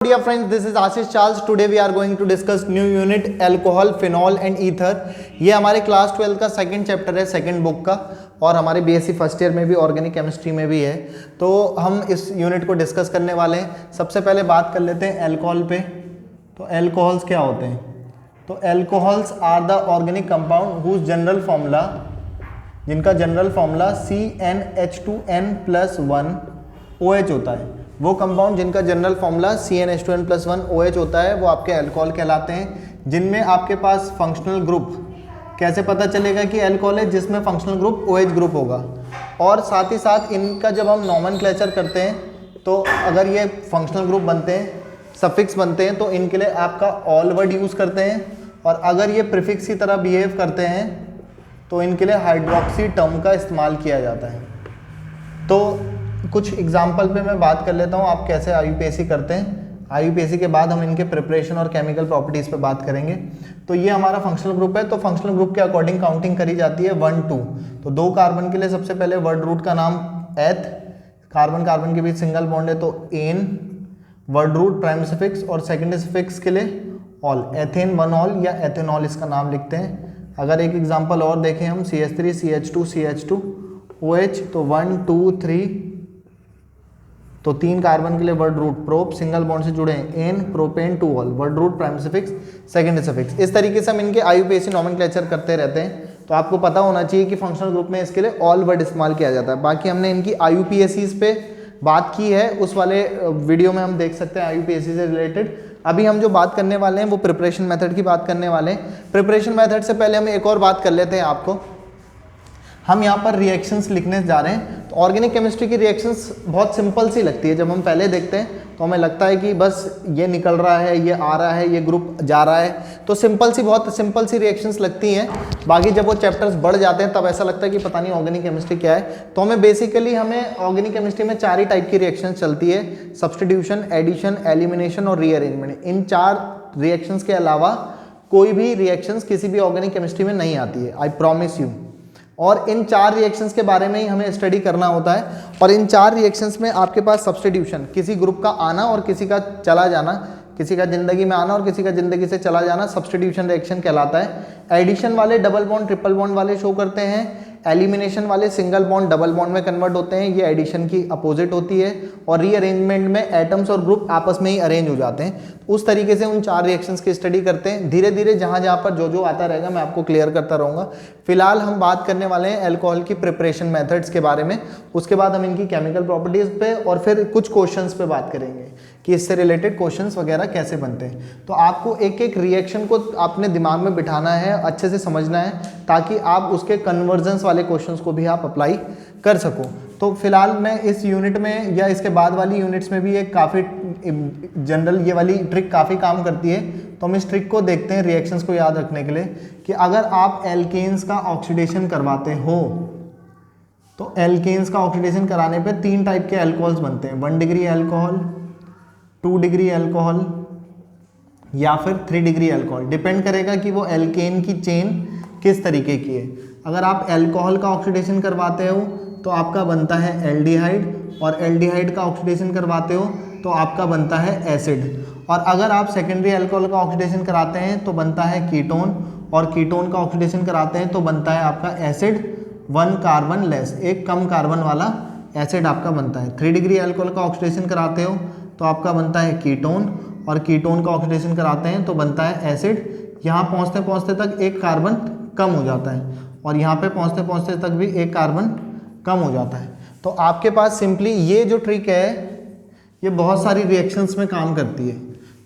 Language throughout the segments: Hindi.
Dear friends, this is Ashish Charles. Today we are going to discuss new unit alcohol, phenol and ether. ये हमारे क्लास 12 का सेकंड चैप्टर है, सेकंड बुक का, और हमारे बीएससी फर्स्ट ईयर में भी ऑर्गेनिक केमिस्ट्री में भी है। तो हम इस यूनिट को डिस्कस करने वाले हैं। सबसे पहले बात कर लेते हैं अल्कोहल पे। तो अल्कोहल्स क्या होते हैं? तो alcohols are the organic compound whose general formula, जिनका जनरल फॉर्मूला CnH2n+1OH होता है। वो कंपाउंड जिनका जनरल फॉर्मूला CnH2n+1OH होता है वो आपके अल्कोहल कहलाते हैं, जिनमें आपके पास फंक्शनल ग्रुप, कैसे पता चलेगा कि अल्कोहल है? जिसमें फंक्शनल ग्रुप OH ग्रुप होगा। और साथ ही साथ इनका जब हम नॉमेनक्लेचर करते हैं तो अगर ये फंक्शनल ग्रुप बनते हैं, सफिक्स बनते हैं, तो इनके लिए आपका ऑल वर्ड यूज़ करते हैं, और अगर ये प्रीफिक्स की तरह बिहेव करते हैं तो इनके लिए हाइड्रोक्सी टर्म का इस्तेमाल किया जाता है। तो कुछ एग्जाम्पल पे मैं बात कर लेता हूँ आप कैसे IUPAC करते हैं। IUPAC के बाद हम इनके प्रिपरेशन और केमिकल प्रॉपर्टीज़ पे बात करेंगे। तो ये हमारा फंक्शनल ग्रुप है। तो फंक्शनल ग्रुप के अकॉर्डिंग काउंटिंग करी जाती है 1 2। तो 2 कार्बन के लिए सबसे पहले वर्ड रूट का नाम एथ, कार्बन कार्बन के बीच सिंगल बॉन्ड है तो ane, word root primary suffix, और सेकेंडरी सफिक्स के लिए ऑल, एथेन 1 ऑल या एथेनॉल इसका नाम लिखते हैं। अगर एक एग्जाम्पल और देखें हम CH3 CH2 CH2 OH, तो 1 2 3, तो 3 कार्बन के लिए word root prop, single bond से जुड़े हैं ane, propane 2 ol, word root primary suffix secondary suffix. इस तरीके से हम इनके IUPAC नॉमेनक्लेचर करते रहते हैं। तो आपको पता होना चाहिए कि फंक्शनल ग्रुप में इसके लिए ऑल वर्ड इस्तेमाल किया जाता है। बाकी हमने इनकी IUPACs पे बात की है, उस वाले वीडियो में हम देख सकते हैं IUPAC से रिलेटेड। अभी हम जो बात करने वाले हैं वो प्रिपरेशन मेथड की बात करने वाले हैं। प्रिपरेशन मेथड से पहले हम एक और बात कर लेते हैं। आपको हम यहाँ पर रिएक्शंस लिखने जा रहे हैं। तो ऑर्गेनिक केमिस्ट्री की रिएक्शंस बहुत सिंपल सी लगती है। जब हम पहले देखते हैं तो हमें लगता है कि बस ये निकल रहा है, ये आ रहा है, ये ग्रुप जा रहा है, तो बहुत सिंपल सी रिएक्शंस लगती हैं। बाकी जब वो चैप्टर्स बढ़ जाते हैं तब ऐसा लगता है कि पता नहीं ऑर्गेनिक केमिस्ट्री क्या है। तो हमें ऑर्गेनिक केमिस्ट्री में 4 ही टाइप की रिएक्शन चलती है: सब्स्टिट्यूशन, एडिशन, एलिमिनेशन और रीअरेंजमेंट। इन 4 रिएक्शंस के अलावा कोई भी रिएक्शंस किसी भी ऑर्गेनिक केमिस्ट्री में नहीं आती है, आई प्रॉमिस यू। और इन 4 रिएक्शंस के बारे में ही हमें स्टडी करना होता है। और इन 4 रिएक्शंस में आपके पास सब्स्टिट्यूशन, किसी ग्रुप का आना और किसी का चला जाना, किसी का जिंदगी में आना और किसी का जिंदगी से चला जाना, सब्स्टिट्यूशन रिएक्शन कहलाता है। एडिशन वाले डबल बॉन्ड ट्रिपल बॉन्ड वाले शो करते हैं। एलिमिनेशन वाले सिंगल बॉन्ड डबल बॉन्ड में कन्वर्ट होते हैं, ये एडिशन की अपोजिट होती है। और रीअरेंजमेंट में एटम्स और ग्रुप आपस में ही अरेंज हो जाते हैं। उस तरीके से उन 4 रिएक्शंस की स्टडी करते हैं। धीरे धीरे जहाँ पर जो आता रहेगा मैं आपको क्लियर करता रहूँगा। फिलहाल हम बात करने वाले हैं अल्कोहल की प्रिपरेशन मेथड्स के बारे में। उसके बाद हम इनकी केमिकल प्रॉपर्टीज़ पे और फिर कुछ क्वेश्चंस पे बात करेंगे कि इससे रिलेटेड क्वेश्चंस वगैरह कैसे बनते हैं। तो आपको एक एक रिएक्शन को अपने दिमाग में बिठाना है, अच्छे से समझना है, ताकि आप उसके कन्वर्जन्स वाले क्वेश्चंस को भी आप अप्लाई कर सको। तो फिलहाल मैं इस यूनिट में या इसके बाद वाली यूनिट्स में भी एक काफ़ी जनरल ये वाली ट्रिक काफ़ी काम करती है। तो हम इस ट्रिक को देखते हैं रिएक्शंस को याद रखने के लिए कि अगर आप एल्केन्स का ऑक्सीडेशन करवाते हो तो एल्केन्स का ऑक्सीडेशन कराने पे 3 टाइप के अल्कोहल्स बनते हैं: 1 डिग्री अल्कोहल, 2 डिग्री अल्कोहल या फिर 3 डिग्री अल्कोहल। डिपेंड करेगा कि वो एल्केन की चेन किस तरीके की है। अगर आप अल्कोहल का ऑक्सीडेशन करवाते हो तो आपका बनता है एल्डिहाइड, और एल्डिहाइड का ऑक्सीडेशन करवाते हो तो आपका बनता है एसिड। और अगर आप सेकेंडरी अल्कोहल का ऑक्सीडेशन कराते हैं तो बनता है कीटोन, और कीटोन का ऑक्सीडेशन कराते हैं तो बनता है आपका एसिड 1 कार्बन लेस, एक कम कार्बन वाला एसिड आपका बनता है। 3 डिग्री अल्कोहल का ऑक्सीडेशन कराते हो तो आपका बनता है कीटोन, और कीटोन का ऑक्सीडेशन कराते हैं तो बनता है एसिड। यहाँ पहुँचते पहुँचते तक एक कार्बन कम हो जाता है, और यहाँ पे पहुँचते पहुँचते तक भी एक कार्बन कम हो जाता है। तो आपके पास सिंपली ये जो ट्रिक है ये बहुत सारी रिएक्शंस में काम करती है।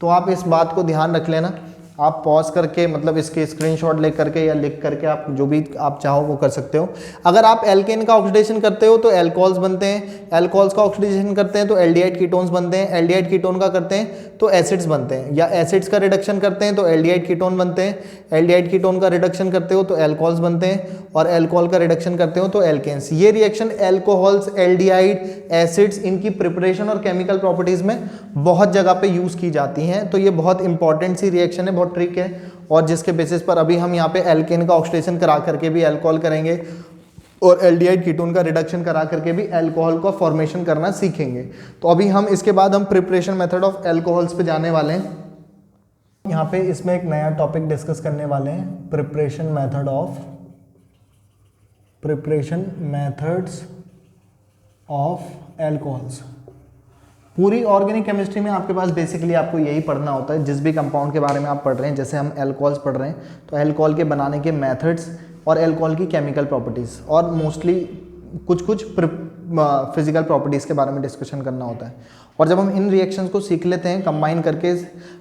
तो आप इस बात को ध्यान रख लेना। आप पॉज करके मतलब इसके स्क्रीनशॉट ले करके या लिख करके आप जो भी आप चाहो वो कर सकते हो। अगर आप एल्केन का ऑक्सीडेशन करते हो तो एल्कोहल्स बनते हैं, एल्कोहल्स का ऑक्सीडेशन करते हैं तो एल्डिहाइड कीटोन्स बनते हैं, एल्डिहाइड कीटोन का करते हैं तो एसिड्स बनते हैं, या एसिड्स का रिडक्शन करते हैं तो एल्डिहाइड कीटोन बनते हैं, एल्डिहाइड कीटोन का रिडक्शन करते हो तो एल्कोहल्स बनते हैं, और एल्कोहल का रिडक्शन करते हो तो एल्केन्स। ये रिएक्शन एल्कोहल्स, एल्डिहाइड, एसिड्स, इनकी प्रिपरेशन और केमिकल प्रॉपर्टीज़ में बहुत जगह पे यूज़ की जाती हैं। तो ये बहुत इंपॉर्टेंट सी रिएक्शन है, बहुत ट्रिक है, और जिसके बेसिस पर अभी हम यहाँ पे एल्केन का ऑक्सीडेशन करा करके भी अल्कोहल करेंगे, और एल्डिहाइड कीटोन का रिडक्शन करा करके भी अल्कोहल का फॉर्मेशन करना सीखेंगे। तो अभी हम इसके बाद हम प्रिपरेशन मेथड ऑफ अल्कोहल्स पे जाने वाले हैं। यहाँ पे इसमें एक नया टॉपिक डिस्कस करने वाले हैं, प्रिपरेशन मेथड्स ऑफ अल्कोहल्स। पूरी ऑर्गेनिक केमिस्ट्री में आपके पास बेसिकली आपको यही पढ़ना होता है, जिस भी कंपाउंड के बारे में आप पढ़ रहे हैं। जैसे हम अल्कोहल्स पढ़ रहे हैं तो अल्कोहल के बनाने के मेथड्स और अल्कोहल की केमिकल प्रॉपर्टीज़ और मोस्टली कुछ फिजिकल प्रॉपर्टीज़ के बारे में डिस्कशन करना होता है। और जब हम इन रिएक्शंस को सीख लेते हैं कंबाइन करके,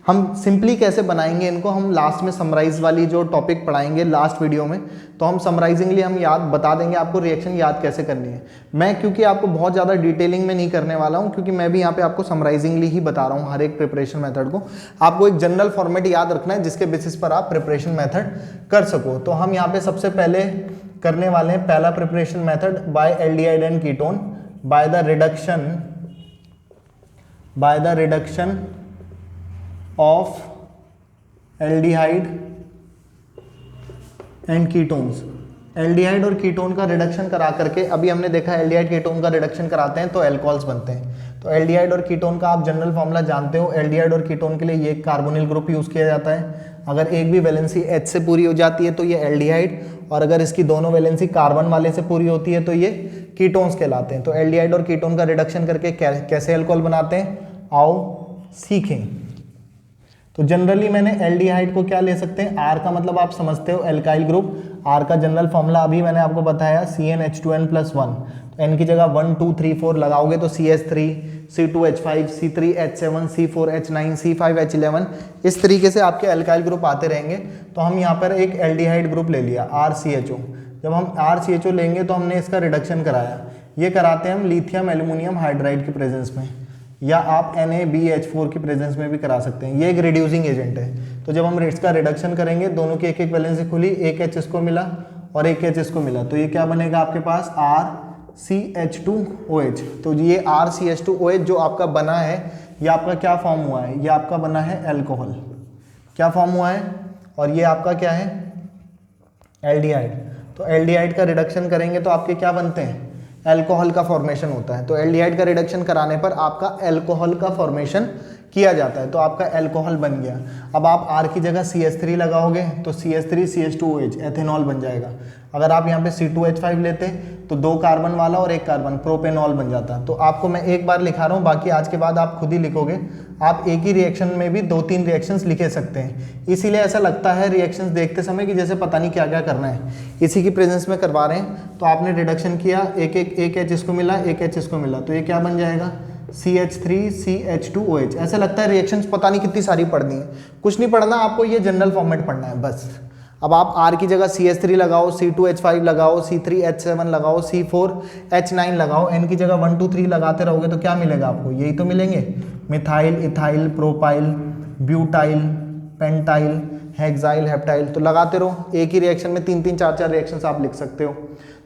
हम सिंपली कैसे बनाएंगे इनको, हम लास्ट में समराइज वाली जो टॉपिक पढ़ाएंगे लास्ट वीडियो में, तो हम समराइजिंगली हम याद बता देंगे आपको रिएक्शन याद कैसे करनी है। मैं क्योंकि आपको बहुत ज़्यादा डिटेलिंग में नहीं करने वाला हूँ, क्योंकि मैं भी यहाँ पे आपको समराइजिंगली ही बता रहा हूँ हर एक प्रिपरेशन मेथड को। आपको एक जनरल फॉर्मेट याद रखना है जिसके बेसिस पर आप प्रिपरेशन मेथड कर सको। तो हम यहाँ पे सबसे पहले करने वाले हैं पहला preparation method by aldehyde and ketone by the reduction of aldehyde and ketones. Aldehyde और कीटोन का रिडक्शन करा करके, अभी हमने देखा एल्डिहाइड कीटोन का रिडक्शन कराते हैं तो अल्कोहल्स बनते हैं। तो एल्डिहाइड और कीटोन का आप जनरल फॉर्मूला जानते हो। एल्डिहाइड और कीटोन के लिए ये कार्बोनिल ग्रुप यूज किया जाता है। अगर एक भी वैलेंसी H से पूरी हो जाती है तो ये एल्डिहाइड, और अगर इसकी दोनों वैलेंसी कार्बन वाले से पूरी होती है तो ये कीटोन्स कहलाते हैं। तो एल्डिहाइड और कीटोन का रिडक्शन करके कैसे अल्कोहल बनाते हैं, आओ सीखें। तो जनरली मैंने एल्डिहाइड को क्या ले सकते हैं, R का मतलब आप समझते हो एल्काइल ग्रुप। R का जनरल फॉर्मूला अभी मैंने आपको बताया CnH2n+1। तो N की जगह 1 2 3 4 लगाओगे तो CH3, C2H5, C3H7, C4H9, C5H11, इस तरीके से आपके एल्काइल ग्रुप आते रहेंगे। तो हम यहाँ पर एक एल्डिहाइड ग्रुप ले लिया RCHO। जब हम RCHO लेंगे तो हमने इसका रिडक्शन कराया। ये कराते हैं हम लिथियम एल्यूमिनियम हाइड्राइड की प्रेजेंस में, या आप NaBH4 की प्रेजेंस में भी करा सकते हैं। ये एक रिड्यूसिंग एजेंट है। तो जब हम इसका रिडक्शन करेंगे, दोनों की एक एक वैलेंसी खुली, एक H इसको मिला और एक H इसको मिला, तो ये क्या बनेगा आपके पास RCH2OH। तो ये RCH2OH जो आपका बना है, ये आपका क्या फॉर्म हुआ है, ये आपका बना है अल्कोहल। क्या फॉर्म हुआ है, और ये आपका क्या है, एल्डिहाइड। तो एल्डिहाइड का रिडक्शन करेंगे तो आपके क्या बनते हैं, अल्कोहल का फॉर्मेशन होता है। तो एल्डिहाइड का रिडक्शन कराने पर आपका अल्कोहल का फॉर्मेशन किया जाता है, तो आपका अल्कोहल बन गया। अब आप R की जगह CH3 लगाओगे तो CH3CH2OH एथेनॉल बन जाएगा। अगर आप यहाँ पे C2H5 लेते तो 2 कार्बन वाला और 1 कार्बन प्रोपेनॉल बन जाता। तो आपको मैं एक बार लिखा रहा हूँ, बाकी आज के बाद आप खुद ही लिखोगे। आप एक ही रिएक्शन में भी 2-3 रिएक्शंस लिखे सकते हैं, इसीलिए ऐसा लगता है रिएक्शंस देखते समय कि जैसे पता नहीं क्या क्या करना है, इसी की प्रेजेंस में करवा रहे हैं। तो आपने रिडक्शन किया, एक H इसको मिला, एक H इसको मिला, तो ये क्या बन जाएगा, CH3CH2OH। ऐसा लगता है रिएक्शंस पता नहीं कितनी सारी पढ़नी है, कुछ नहीं पढ़ना, आपको ये जनरल फॉर्मेट पढ़ना है बस। अब आप R की जगह CH3 लगाओ, C2H5 लगाओ, C3H7 लगाओ, C4H9 लगाओ, N की जगह 1 2 3 लगाते रहोगे तो क्या मिलेगा आपको, यही तो मिलेंगे, methyl, ethyl, propyl, butyl, pentyl, hexyl, heptyl. तो लगाते रहो, एक ही रिएक्शन में 3-3 4-4 रिएक्शंस आप लिख सकते हो।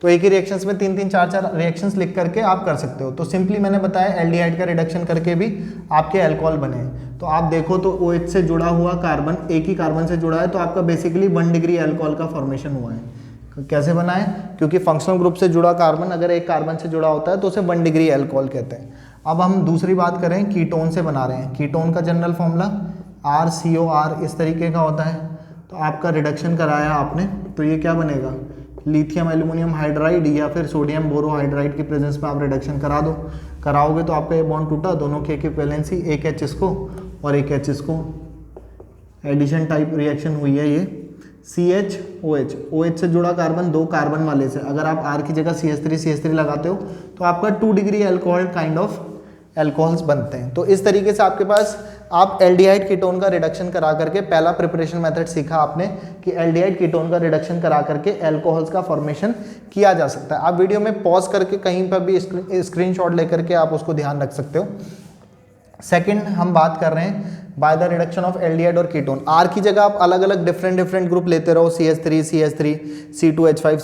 तो एक ही रिएक्शंस में 3-3 4-4 रिएक्शंस लिख करके आप कर सकते हो। तो सिंपली मैंने बताया एल्डिहाइड का रिडक्शन करके भी आपके अल्कोहल बने। तो आप देखो तो OH से जुड़ा हुआ कार्बन एक ही कार्बन से जुड़ा है, तो आपका बेसिकली 1 डिग्री अल्कोहल का फॉर्मेशन हुआ है। कैसे बना है, क्योंकि फंक्शनल ग्रुप से जुड़ा कार्बन अगर एक कार्बन से जुड़ा होता है तो उसे 1 डिग्री अल्कोहल कहते हैं। अब हम दूसरी बात करें, कीटोन से बना रहे हैं। कीटोन का जनरल फॉर्मूला RCOR इस तरीके का होता है। तो आपका रिडक्शन कराया आपने, तो ये क्या बनेगा, लिथियम एल्यूमिनियम हाइड्राइड या फिर सोडियम बोरोहाइड्राइड की प्रेजेंस में आप रिडक्शन करा दो। कराओगे तो आपका ये बॉन्ड टूटा, दोनों की एक वैलेंसी, एक H इसको और एक H इसको, एडिशन टाइप रिएक्शन हुई है ये। CHOH, OH से जुड़ा कार्बन 2 कार्बन वाले से, अगर आप R की जगह CH3 लगाते हो तो आपका 2 degree alcohol kind of alcohols बनते हैं। तो इस तरीके से आपके पास आप एल्डिहाइड कीटोन का रिडक्शन करा करके पहला प्रिपरेशन मेथड सीखा आपने कि एल्डिहाइड कीटोन का रिडक्शन करा करके अल्कोहल्स का फॉर्मेशन किया जा सकता है। आप वीडियो में पॉज करके कहीं पर भी स्क्रीनशॉट लेकर के आप उसको ध्यान रख सकते हो। सेकंड हम बात कर रहे हैं by the reduction of aldehyde और कीटोन। R की जगह आप अलग अलग डिफरेंट ग्रुप लेते रहो, CH3 C2H5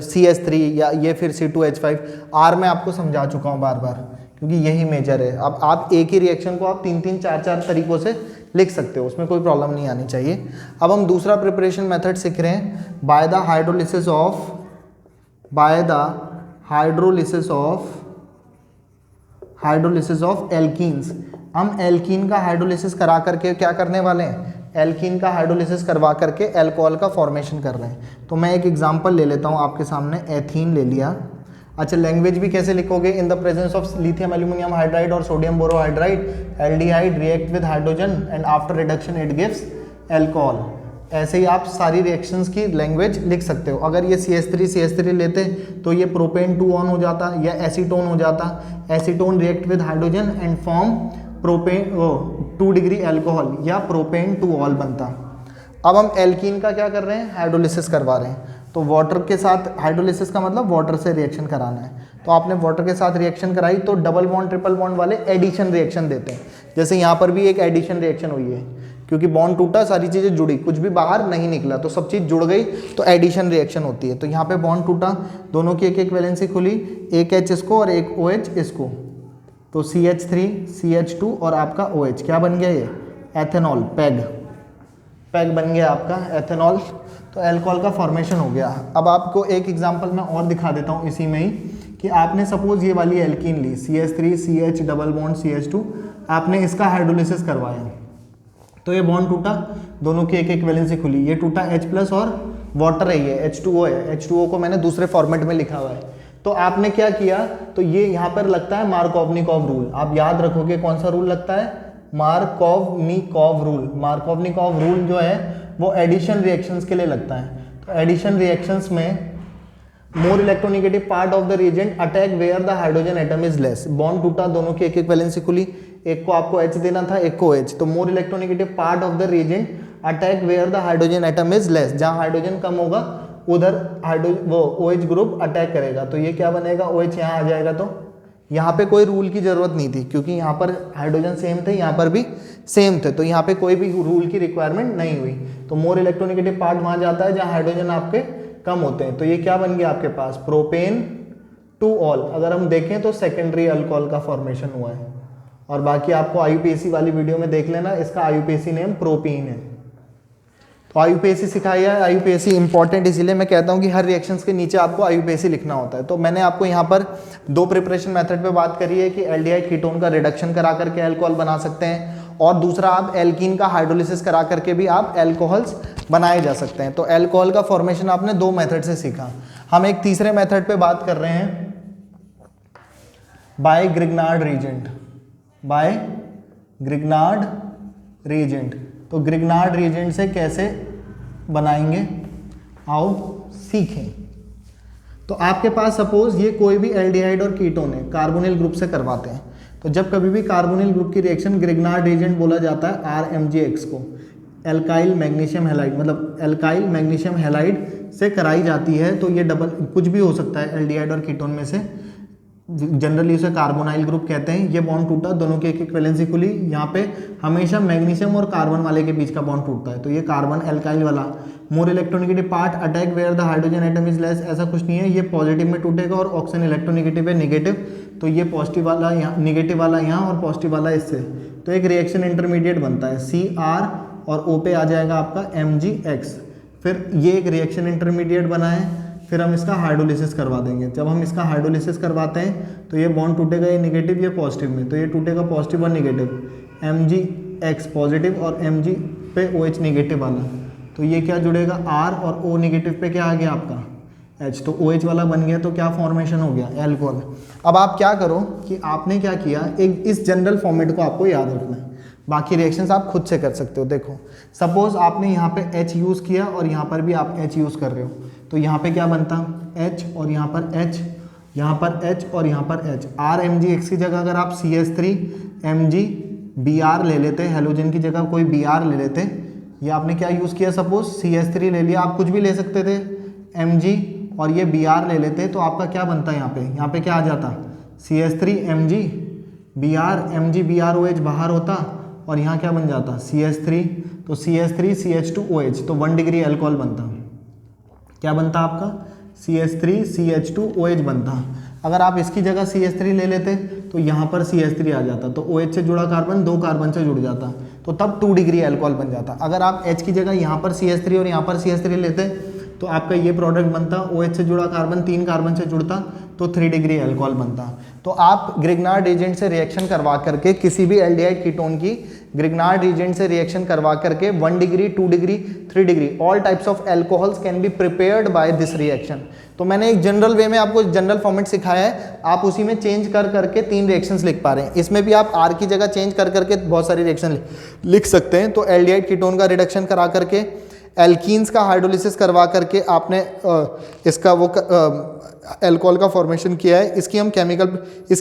CH3 या ये फिर C2H5। R मैं आपको समझा चुका हूँ बार बार, क्योंकि यही मेजर है। अब आप एक ही रिएक्शन को आप 3-3 4-4 तरीकों से लिख सकते हो, उसमें कोई प्रॉब्लम नहीं आनी चाहिए। अब हम दूसरा प्रिपरेशन मेथड सीख रहे हैं by the hydrolysis of by the hydrolysis of alkenes. हम एल्कीन का हाइड्रोलिसिस करा करके क्या करने वाले हैं, एल्कीन का हाइड्रोलिसिस करवा करके अल्कोहल का फॉर्मेशन कर रहे हैं। तो मैं एक एग्जांपल ले लेता हूँ आपके सामने, एथीन ले लिया। अच्छा, लैंग्वेज भी कैसे लिखोगे, in the presence of lithium aluminium hydride और sodium borohydride aldehyde react with hydrogen and after reduction it gives alcohol. ऐसे ही आप सारी रिएक्शंस की लैंग्वेज लिख सकते हो। अगर ये CH3 लेते तो ये प्रोपेन 2 ऑन हो जाता या एसीटोन हो जाता। Acetone react with hydrogen and form propane 2 degree alcohol या प्रोपेन 2 ऑल बनता। अब हम एल्कीन का क्या कर रहे हैं, हाइड्रोलिसिस करवा रहे हैं। तो वाटर के साथ हाइड्रोलिसिस का मतलब वाटर से रिएक्शन कराना है। तो आपने वाटर के साथ रिएक्शन कराई तो डबल बॉन्ड ट्रिपल बॉन्ड वाले एडिशन रिएक्शन देते हैं। जैसे यहाँ पर भी एक एडिशन रिएक्शन हुई है, क्योंकि बॉन्ड टूटा, सारी चीज़ें जुड़ी, कुछ भी बाहर नहीं निकला, तो सब चीज़ जुड़ गई, तो एडिशन रिएक्शन होती है। तो यहाँ पे बॉन्ड टूटा, दोनों की एक एक वैलेंसी खुली, एक H इसको और एक OH इसको, तो CH3 CH2 और आपका OH क्या बन गया, ये एथेनॉल, पैग बन गया आपका एथेनॉल। तो अल्कोहल का फॉर्मेशन हो गया। अब आपको एक एग्जांपल मैं और दिखा देता हूँ इसी में ही, कि आपने सपोज ये वाली एल्कीन ली, CH3 CH double bond CH2, आपने इसका हाइड्रोलिसिस करवाया, तो ये बॉन्ड टूटा, दोनों की एक एक वैलेंसी खुली, ये टूटा H+ और वाटर है, ये H2O है। H2O को मैंने दूसरे फॉर्मेट में लिखा हुआ है। तो आपने क्या किया, तो ये यहाँ पर लगता है मार्कोवनिकॉव रूल। आप याद रखोगे कौन सा रूल लगता है, मार्कोवनिकॉव रूल। मार्कोवनिकॉव रूल जो है वो एडिशन रिएक्शंस के लिए लगता है। तो एडिशन रिएक्शंस में more electronegative part of the reagent attack where the hydrogen atom is less. Bond टूटा, दोनों की एक एक वैलेंसी खुली, एक को आपको H देना था, एक को H। तो more electronegative part of the reagent attack where the hydrogen atom is less. जहां हाइड्रोजन कम होगा उधर वो OH ग्रुप अटैक करेगा। तो ये क्या बनेगा, OH यहाँ आ जाएगा। तो यहाँ पे कोई रूल की जरूरत नहीं थी, क्योंकि यहाँ पर हाइड्रोजन सेम थे, यहाँ पर भी सेम थे, तो यहाँ पे कोई भी रूल की रिक्वायरमेंट नहीं हुई। तो मोर इलेक्ट्रोनेगेटिव पार्ट वहाँ जाता है जहाँ हाइड्रोजन आपके कम होते हैं। तो ये क्या बन गया आपके पास, प्रोपेन 2 ऑल। अगर हम देखें तो सेकेंडरी अल्कोहल का फॉर्मेशन हुआ है। और बाकी आपको IUPAC वाली वीडियो में देख लेना, इसका IUPAC नेम प्रोपीन है। तो IUPAC सिखाया है। IUPAC इंपॉर्टेंट इसीलिए मैं कहता हूँ कि हर रिएक्शंस के नीचे आपको IUPAC लिखना होता है। तो मैंने आपको यहाँ पर 2 प्रिपरेशन मेथड पे बात करी है कि एल्डिहाइड कीटोन का रिडक्शन करा करके अल्कोहल बना सकते हैं, और दूसरा आप एल्कीन का हाइड्रोलिसिस करा करके भी आप अल्कोहल्स बनाए जा सकते हैं। तो अल्कोहल का फॉर्मेशन आपने 2 मेथड से सीखा। हम एक तीसरे मेथड पे बात कर रहे हैं, बाय ग्रिग्नार्ड रीजेंट। तो ग्रिग्नार्ड रीजेंट से कैसे बनाएंगे, आओ सीखें। तो आपके पास सपोज ये कोई भी एल्डिहाइड और कीटोन है, कार्बोनिल ग्रुप से करवाते हैं। तो जब कभी भी कार्बोनिल ग्रुप की रिएक्शन ग्रिग्नार्ड रीजेंट बोला जाता है RMgX को, एल्काइल मैग्नीशियम हैलाइड, मतलब एल्काइल मैग्नीशियम हैलाइड से कराई जाती है। तो ये डबल कुछ भी हो सकता है एल्डिहाइड और कीटोन में से, जनरली उसे कार्बोनाइल ग्रुप कहते हैं। ये बॉन्ड टूटा, दोनों की एक एक वैलेंसी खुली, यहाँ पे हमेशा मैग्नीशियम और कार्बन वाले के बीच का बॉन्ड टूटता है। तो ये कार्बन एल्काइल वाला, more electronegative part attack where the hydrogen atom is less, ऐसा कुछ नहीं है, ये पॉजिटिव में टूटेगा और ऑक्सीजन इलेक्ट्रोनेगेटिव है नेगेटिव। तो ये पॉजिटिव वाला यहाँ, निगेटिव वाला यहाँ और पॉजिटिव वाला इससे, तो एक रिएक्शन इंटरमीडिएट बनता है CR और O पे आ जाएगा आपका MgX। फिर ये एक रिएक्शन इंटरमीडिएट बना है, फिर हम इसका हाइड्रोलिसिस करवा देंगे। जब हम इसका हाइड्रोलिसिस करवाते हैं तो ये बॉन्ड टूटेगा, ये नेगेटिव ये पॉजिटिव में, तो ये टूटेगा पॉजिटिव और नेगेटिव, MgX पॉजिटिव और Mg पे OH नेगेटिव वाला। तो ये क्या जुड़ेगा, R और O नेगेटिव पे क्या आ गया आपका H, तो OH वाला बन गया। तो क्या फॉर्मेशन हो गया, अल्कोहल। अब आप क्या करो कि आपने क्या किया, एक इस जनरल फॉर्मेट को आपको याद रखना है, बाकी रिएक्शंस आप खुद से कर सकते हो। देखो सपोज आपने यहाँ पे H यूज़ किया और यहाँ पर भी आप H यूज़ कर रहे हो, तो यहाँ पे क्या बनता, H और यहाँ पर H, यहाँ पर H और यहाँ पर H। RMgX की जगह अगर आप CH3 MgBr ले लेते, हेलोजन की जगह कोई Br ले लेते, ये आपने क्या यूज़ किया, सपोज CH3 ले लिया, आप कुछ भी ले सकते थे, Mg और ये Br ले लेते, तो आपका क्या बनता है यहाँ पे क्या आ जाता, CH3 MgBr, MgBrOH बाहर होता और यहाँ क्या बन जाता, CH3, तो CH3 CH2OH, तो 1 डिग्री अल्कोहल बनता। क्या बनता आपका, CH3 CH2OH बनता। अगर आप इसकी जगह CH3 ले लेते तो यहाँ पर CH3 आ जाता, तो OH से जुड़ा कार्बन 2 कार्बन से जुड़ जाता, तो तब 2 डिग्री अल्कोहल बन जाता। अगर आप H की जगह यहाँ पर CH3 और यहाँ पर CH3 लेते तो आपका ये प्रोडक्ट बनता, OH से जुड़ा कार्बन 3 कार्बन से जुड़ता तो 3 डिग्री अल्कोहल बनता। तो आप ग्रिग्नार्ड एजेंट से रिएक्शन करवा करके किसी भी एल्डिहाइड कीटोन की ग्रिग्नार्ड एजेंट से रिएक्शन करवा करके 1 degree 2 degree 3 degree all types of alcohols can be prepared by this reaction. तो मैंने एक जनरल वे में आपको जनरल फॉर्मेट सिखाया है, आप उसी में चेंज कर करके 3 रिएक्शंस लिख पा रहे हैं। इसमें भी आप R की जगह चेंज कर करके बहुत सारी रिएक्शन लिख सकते हैं। तो एल्डिहाइड कीटोन का रिडक्शन करा करके, एल्कीन्स का हाइड्रोलिसिस करवा करके आपने इसका वो अल्कोहल का फॉर्मेशन किया है। इसकी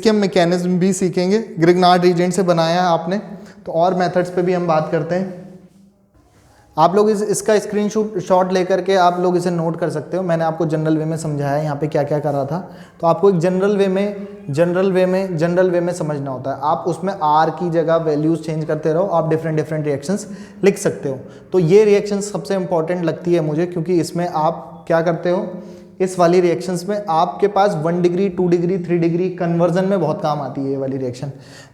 हम मैकेनिज्म भी सीखेंगे, ग्रिग्नार्ड रिएजेंट से बनाया है आपने। तो और मेथड्स पे भी हम बात करते हैं। आप लोग इसका स्क्रीनशॉट लेकर के आप लोग इसे नोट कर सकते हो। मैंने आपको जनरल वे में समझाया है यहाँ पे क्या क्या कर रहा था। तो आपको एक जनरल वे में समझना होता है। आप उसमें R की जगह वैल्यूज चेंज करते रहो, आप डिफरेंट रिएक्शंस लिख सकते हो। तो ये रिएक्शंस सबसे इंपॉर्टेंट लगती है मुझे, क्योंकि इसमें आप क्या करते हो, इस वाली रिएक्शंस में आपके पास 1 डिग्री 2 डिग्री 3 डिग्री कन्वर्जन में बहुत काम आती है ये वाली रिएक्शन।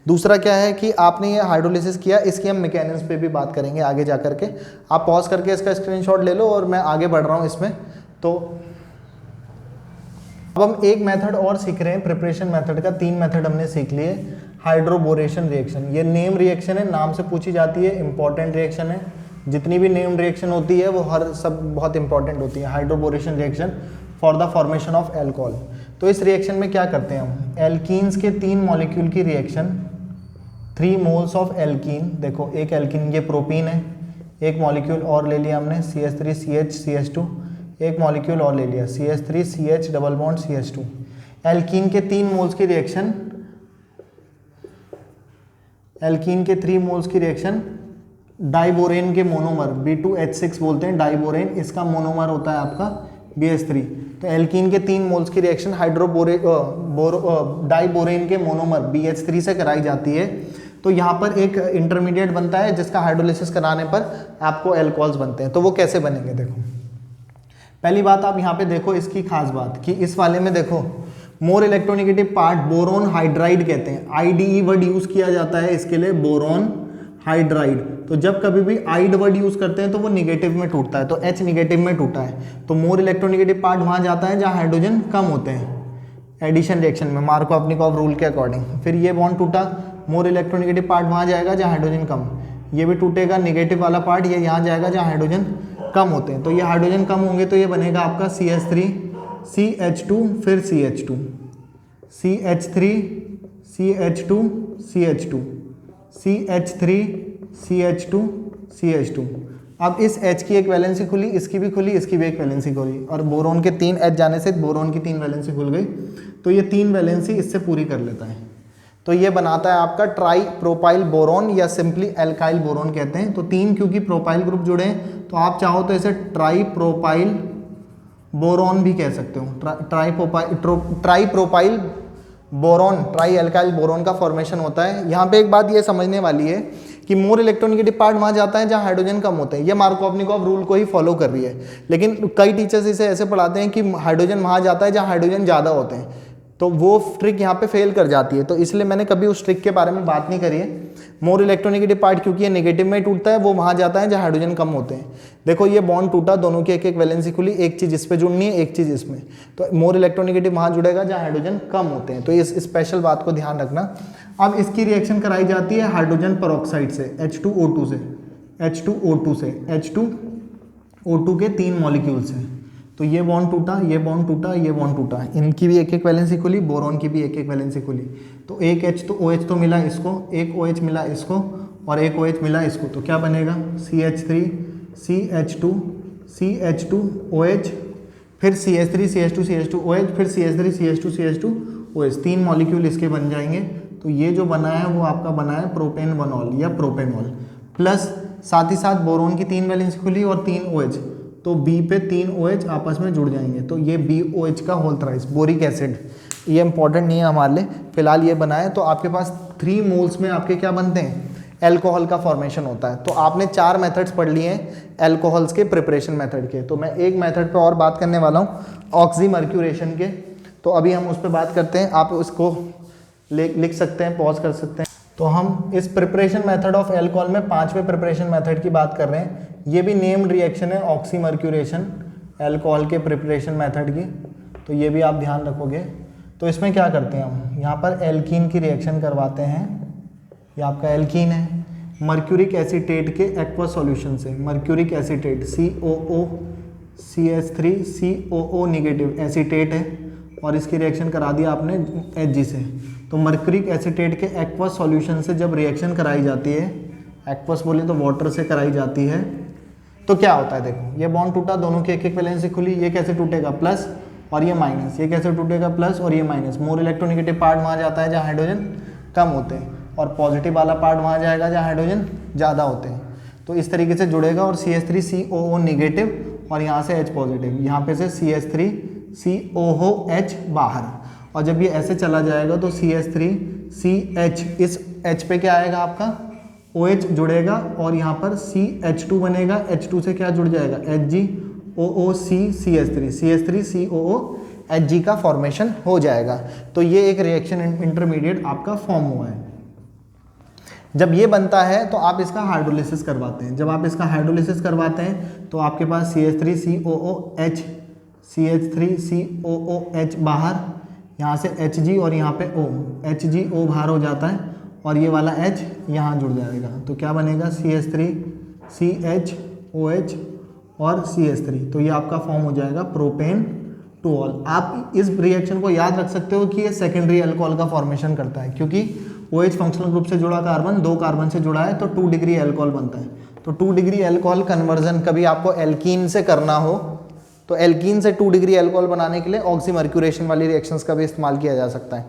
दूसरा क्या है कि आपने ये हाइड्रोलिसिस किया, इसकी हम मैकेनिज्म पे भी बात करेंगे आगे जा करके। आप पॉज करके इसका स्क्रीनशॉट ले लो और मैं आगे बढ़ रहा हूँ इसमें। तो अब हम एक मेथड और सीख रहे हैं प्रिपरेशन मेथड का। 3 मेथड हमने सीख लिए। हाइड्रोबोरेशन रिएक्शन, ये नेम रिएक्शन है, नाम से पूछी जाती है, इंपॉर्टेंट रिएक्शन है। जितनी भी नेम रिएक्शन होती है वो हर सब बहुत इंपॉर्टेंट होती है। Hydroboration reaction for the formation of alcohol. तो इस रिएक्शन में क्या करते हैं हम, एल्कीन्स के 3 मॉलिक्यूल की रिएक्शन, 3 मोल्स ऑफ एल्कीन। देखो एक एल्कीन, ये प्रोपीन है, एक मॉलिक्यूल और ले लिया हमने CH3CH एक मॉलिक्यूल और ले लिया CH3CH double bond CH2। Alkene के 3 मोल्स की रिएक्शन, एल्कीन के 3 मोल्स की रिएक्शन डाइबोरेन के मोनोमर B2H6 बोलते हैं डाइबोरेन, इसका मोनोमर होता है आपका BH3। तो एल्कीन के 3 मोल्स की रिएक्शन डाइबोरेन के मोनोमर BH3 से कराई जाती है। तो यहाँ पर एक इंटरमीडिएट बनता है जिसका हाइड्रोलिसिस कराने पर आपको अल्कोहल्स बनते हैं। तो वो कैसे बनेंगे, देखो पहली बात आप यहाँ पे देखो इसकी खास बात कि इस वाले में देखो मोर इलेक्ट्रोनेगेटिव पार्ट बोरोन हाइड्राइड कहते हैं। IDE वर्ड यूज किया जाता है इसके लिए, बोरोन हाइड्राइड। तो जब कभी भी आइड वर्ड यूज करते हैं तो वो निगेटिव में टूटता है, तो H निगेटिव में टूटा है। तो मोर इलेक्ट्रोनेगेटिव पार्ट वहां जाता है जहां हाइड्रोजन कम होते हैं एडिशन रिएक्शन में, मार्कोव-निकोव रूल के अकॉर्डिंग। फिर ये बॉन्ड टूटा, मोर इलेक्ट्रोनेगेटिव पार्ट वहां जाएगा जहां हाइड्रोजन कम, ये भी टूटेगा, निगेटिव वाला पार्ट ये यहाँ जाएगा जहाँ हाइड्रोजन कम होते हैं। तो ये हाइड्रोजन कम होंगे तो ये बनेगा आपका CH3 CH2 फिर CH2 CH3 CH2 CH2 CH3 CH2 CH2। अब इस H की एक वैलेंसी खुली, इसकी भी खुली, इसकी भी एक वैलेंसी खुली, और बोरोन के 3 H जाने से बोरोन की 3 वैलेंसी खुल गई। तो ये 3 वैलेंसी इससे पूरी कर लेता है। तो ये बनाता है आपका ट्राई प्रोपाइल बोरोन या सिंपली एल्काइल बोरोन कहते हैं। तो 3 क्योंकि प्रोपाइल ग्रुप जुड़े हैं तो आप चाहो तो इसे ट्राई प्रोपाइल बोरोन भी कह सकते हो। Try propyl boron, try alkyl boron का फॉर्मेशन होता है। यहाँ पे एक बात ये समझने वाली है कि मोर इलेक्ट्रोनेगेटिव पार्ट वहाँ जाता है जहाँ हाइड्रोजन कम होते हैं। ये मार्कोव-निकोव रूल को ही फॉलो कर रही है, लेकिन कई टीचर्स इसे ऐसे पढ़ाते हैं कि हाइड्रोजन वहाँ जाता है जहाँ हाइड्रोजन ज़्यादा होते हैं, तो वो ट्रिक यहाँ पे फेल कर जाती है। तो इसलिए मैंने कभी उस ट्रिक के बारे में बात नहीं करी है। मोर इलेक्ट्रोनेगेटिव पार्ट क्योंकि ये नेगेटिव में टूटता है, वो वहाँ जाता है जहाँ हाइड्रोजन कम होते हैं। देखो ये बॉन्ड टूटा, दोनों की एक एक वैलेंसी खुली, एक चीज़ इस पे जुड़नी है, एक चीज़ इसमें। तो मोर इलेक्ट्रोनेगेटिव वहाँ जुड़ेगा जहाँ हाइड्रोजन कम होते हैं। तो इस स्पेशल बात को ध्यान रखना। अब इसकी रिएक्शन कराई जाती है हाइड्रोजन पेरोक्साइड से, H2O2 से, H2O2 के 3 मॉलिक्यूल से। तो ये बॉन्ड टूटा, ये बॉन्ड टूटा, ये बॉन्ड टूटा, इनकी भी एक एक वैलेंसी खुली, बोरोन की भी एक एक वैलेंसी खुली। तो एक H तो OH तो मिला इसको, एक OH मिला इसको, और एक OH मिला इसको। तो क्या बनेगा CH3 CH2 CH2 OH, फिर CH3 CH2 CH2 OH, फिर CH3 CH2 CH2 OH। 3 molecule इसके बन जाएंगे। तो ये जो बना है वो आपका बना है प्रोपेनोल या प्रोपेनॉल, प्लस साथ ही साथ बोरोन की 3 वैलेंसी खुली और 3 OH। तो B पे 3 OH आपस में जुड़ जाएंगे, तो ये BOH का होल थ्राइस, बोरिक एसिड। ये इंपॉर्टेंट नहीं है हमारे लिए, फिलहाल ये बना है। तो आपके पास 3 मोल्स में आपके क्या बनते हैं, एल्कोहल का फॉर्मेशन होता है। तो आपने 4 मेथड्स पढ़ लिए हैं एल्कोहल्स के प्रिपरेशन मेथड के। तो मैं एक मेथड पे और बात करने वाला हूँ, ऑक्सीमर्क्यूरेशन के। तो अभी हम उस पर बात करते हैं, आप उसको लिख सकते हैं, पॉज कर सकते हैं। तो हम इस प्रिपरेशन मेथड ऑफ एल्कोहल में 5वें प्रिपरेशन मेथड की बात कर रहे हैं। ये भी नेम्ड रिएक्शन है ऑक्सीमर्क्यूरेशन। एल्कोहल के प्रिपरेशन मेथड की, तो ये भी आप ध्यान रखोगे। तो इसमें क्या करते हैं हम, यहाँ पर एल्कीन की रिएक्शन करवाते हैं, ये आपका एल्कीन है, मर्क्यूरिक एसीटेट के एक्वा सॉल्यूशन से, mercuric acetate COO CH3 COO negative acetate है और इसकी रिएक्शन करा दिया आपने Hg से। तो मर्क्यूरिक एसीटेट के एक्वा सॉल्यूशन से जब रिएक्शन कराई जाती है, एक्वस बोले तो वाटर से कराई जाती है, तो क्या होता है, देखो ये बॉन्ड टूटा, दोनों की एक एक वैलेंसी खुली, ये कैसे टूटेगा प्लस और ये माइनस, ये कैसे टूटेगा प्लस और ये माइनस। मोर इलेक्ट्रोनिगेटिव पार्ट वहाँ जाता है जहाँ हाइड्रोजन कम होते हैं और पॉजिटिव वाला पार्ट वहाँ जाएगा जहाँ हाइड्रोजन ज़्यादा होते हैं। तो इस तरीके से जुड़ेगा और CH3 COO निगेटिव और यहाँ से H पॉजिटिव, यहाँ पे से CH3 COOH बाहर, और जब ये ऐसे चला जाएगा तो CH3 CH, इस H पे क्या आएगा आपका OH जुड़ेगा और यहाँ पर CH2 बनेगा, H2 से क्या जुड़ जाएगा HgOOC CH3 CH3 COOHg का फॉर्मेशन हो जाएगा। तो ये एक रिएक्शन इंटरमीडिएट आपका फॉर्म हुआ है। जब ये बनता है तो आप इसका हाइड्रोलिसिस करवाते हैं, जब आप इसका हाइड्रोलिसिस करवाते हैं तो आपके पास CH3 COOH CH3 COOH बाहर, यहाँ से Hg और यहाँ पे O, HgO बाहर हो जाता है और ये वाला H यहाँ जुड़ जाएगा, तो क्या बनेगा CH3 CHOH और CH3, तो ये आपका फॉर्म हो जाएगा प्रोपेन टोल। आप इस रिएक्शन को याद रख सकते हो कि ये सेकेंडरी अल्कोहल का फॉर्मेशन करता है, क्योंकि OH फंक्शनल ग्रुप से जुड़ा कार्बन 2 कार्बन से जुड़ा है तो 2 डिग्री अल्कोहल बनता है। तो 2 डिग्री अल्कोहल कन्वर्जन कभी आपको एल्कीन से करना हो तो एल्कीन से 2 डिग्री अल्कोहल बनाने के लिए ऑक्सीमर्क्यूरेशन वाली रिएक्शंस का भी इस्तेमाल किया जा सकता है।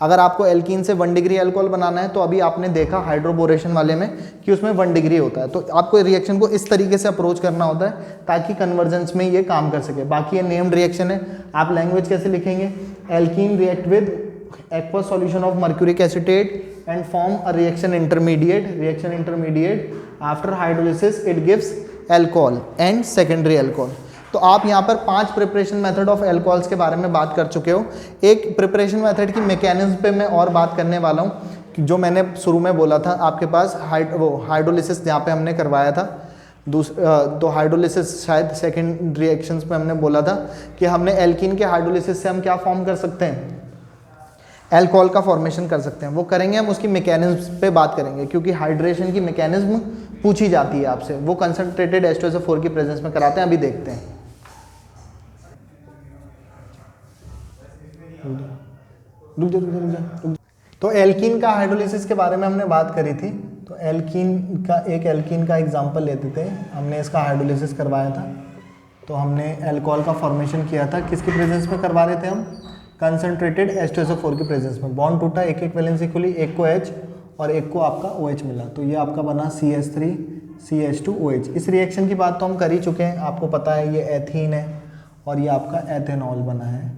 अगर आपको एल्कीन से 1 डिग्री अल्कोहल बनाना है तो अभी आपने देखा हाइड्रोबोरेशन वाले में कि उसमें 1 डिग्री होता है, तो आपको रिएक्शन को इस तरीके से अप्रोच करना होता है ताकि कन्वर्जेंस में ये काम कर सके। बाकी ये नेम्ड रिएक्शन है, आप लैंग्वेज कैसे लिखेंगे, alkene react with aqueous solution of mercuric acetate and form a reaction intermediate after hydrolysis it gives alcohol and secondary alcohol। तो आप यहाँ पर 5 प्रिपरेशन मेथड ऑफ अल्कोहल्स के बारे में बात कर चुके हो। एक प्रिपरेशन मेथड की मैकेनिज्म पे मैं और बात करने वाला हूँ, जो मैंने शुरू में बोला था आपके पास हाइड्रोलिसिस जहाँ पे हमने करवाया था, तो हाइड्रोलिसिस शायद सेकेंड रिएक्शंस में हमने बोला था कि हमने एल्कीन के हाइड्रोलिसिस से हम क्या फॉर्म कर सकते हैं, अल्कोहल का फॉर्मेशन कर सकते हैं। वो करेंगे हम, उसकी मैकेनिज्म पे बात करेंगे, क्योंकि हाइड्रेशन की मैकेनिज्म पूछी जाती है आपसे, वो कंसंट्रेटेड H2SO4 की प्रेजेंस में कराते हैं, अभी देखते हैं। रुक जा। तो एल्कीन का हाइड्रोलिसिस के बारे में हमने बात करी थी, तो एल्कीन का एग्जांपल लेते थे, हमने इसका हाइड्रोलिसिस करवाया था, तो हमने अल्कोहल का फॉर्मेशन किया था, किसकी प्रेजेंस में करवा रहे थे हम, कंसंट्रेटेड H2SO4 की प्रेजेंस में। बॉन्ड टूटा, एक एक वैलेंसी खुली, एक को H और एक को आपका OH मिला, तो ये आपका बना CH3 CH2OH। इस रिएक्शन की बात तो हम कर ही चुके हैं, आपको पता है ये एथीन है और ये आपका एथेनॉल बना है।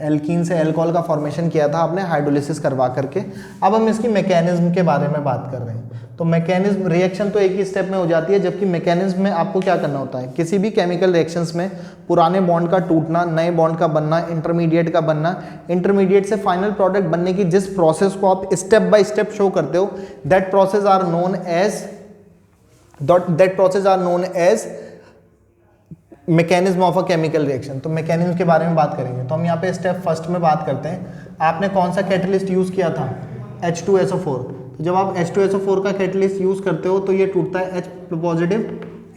एल्कीन से अल्कोहल का फॉर्मेशन किया था आपने हाइड्रोलिसिस करवा करके। अब हम इसकी मैकेनिज्म के बारे में बात कर रहे हैं। तो मैकेनिज्म, रिएक्शन तो एक ही स्टेप में हो जाती है, जबकि मैकेनिज्म में आपको क्या करना होता है, किसी भी केमिकल रिएक्शंस में पुराने बॉन्ड का टूटना, नए बॉन्ड का बनना, इंटरमीडिएट का बनना, इंटरमीडिएट से फाइनल प्रोडक्ट बनने की जिस प्रोसेस को आप स्टेप बाय स्टेप शो करते हो, that process are known as mechanism of a chemical reaction. तो मैकेनिज्म के बारे में बात करेंगे, तो हम यहाँ पे स्टेप फर्स्ट में बात करते हैं। आपने कौन सा कैटलिस्ट यूज़ किया था, H2SO4। तो जब आप H2SO4 का कैटलिस्ट यूज़ करते हो तो ये टूटता है H positive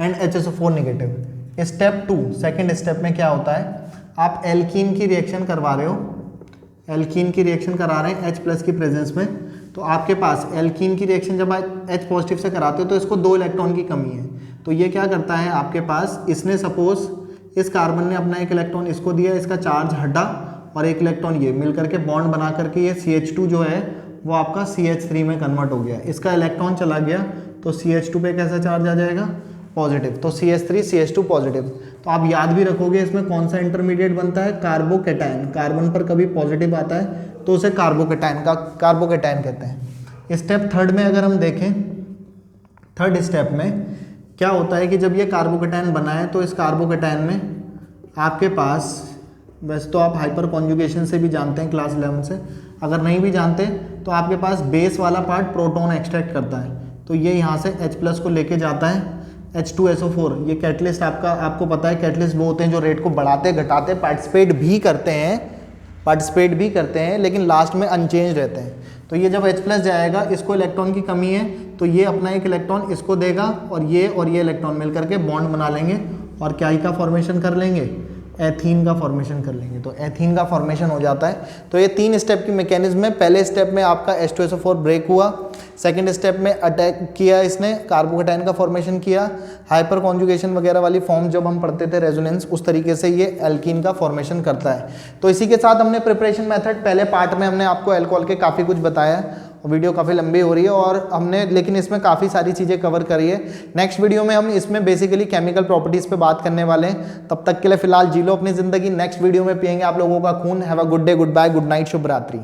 and HSO4 negative. Step 2, second step में क्या होता है, आप एल्कीन की रिएक्शन करवा रहे हो, एल्कीन की रिएक्शन करा रहे हैं H प्लस की प्रेजेंस में। तो आपके पास एल्कीन की रिएक्शन जब आप H पॉजिटिव से कराते हो तो इसको 2 इलेक्ट्रॉन की कमी है, तो ये क्या करता है आपके पास, इसने सपोज इस कार्बन ने अपना एक इलेक्ट्रॉन इसको दिया, इसका चार्ज हटा और एक इलेक्ट्रॉन ये मिल करके बॉन्ड बना करके ये CH2 जो है वो आपका CH3 में कन्वर्ट हो गया, इसका इलेक्ट्रॉन चला गया, तो CH2 पे कैसा चार्ज आ जाएगा, पॉजिटिव, तो CH3 CH2 पॉजिटिव। तो आप याद भी रखोगे इसमें कौन सा इंटरमीडिएट बनता है, कार्बोकेटाइन। कार्बन पर कभी पॉजिटिव आता है तो उसे कार्बोकेटाइन कहते हैं। स्टेप थर्ड में अगर हम देखें, थर्ड स्टेप में क्या होता है कि जब ये कार्बोकेटाइन बना है तो इस कार्बोकेटाइन में आपके पास, वैसे तो आप हाइपर कॉन्जुगेशन से भी जानते हैं क्लास 11 से, अगर नहीं भी जानते तो आपके पास बेस वाला पार्ट प्रोटॉन एक्सट्रैक्ट करता है, तो ये यहाँ से H प्लस को लेके जाता है, H2SO4, ये कैटलिस्ट आपको पता है, कैटलिस्ट वो होते हैं जो रेट को बढ़ाते घटाते पार्टिसिपेट भी करते हैं लेकिन लास्ट में अनचेंज रहते हैं। तो ये जब H+ जाएगा, इसको इलेक्ट्रॉन की कमी है तो ये अपना एक इलेक्ट्रॉन इसको देगा और ये इलेक्ट्रॉन मिल करके बॉन्ड बना लेंगे और क्या का फॉर्मेशन कर लेंगे, एथीन का फॉर्मेशन कर लेंगे। तो एथीन का फॉर्मेशन हो जाता है। तो ये 3 स्टेप की मैकेनिज्म है। पहले स्टेप में आपका H2SO4 ब्रेक हुआ, सेकंड स्टेप में अटैक किया इसने, कार्बोकैटायन का फॉर्मेशन किया, हाइपर कॉन्जुगेशन वगैरह वाली फॉर्म जब हम पढ़ते थे रेजोनेंस, उस तरीके से ये एल्कीन का फॉर्मेशन करता है। तो इसी के साथ हमने प्रिपरेशन मेथड, पहले पार्ट में हमने आपको अल्कोहल के काफ़ी कुछ बताया, वीडियो काफ़ी लंबी हो रही है और हमने लेकिन इसमें काफ़ी सारी चीज़ें कवर करी है। नेक्स्ट वीडियो में हम इसमें बेसिकली केमिकल प्रॉपर्टीज़ पे बात करने वाले हैं। तब तक के लिए फिलहाल जी लो अपनी ज़िंदगी, नेक्स्ट वीडियो में पियेंगे आप लोगों का खून। Have a good day, goodbye, good night, शुभ रात्रि।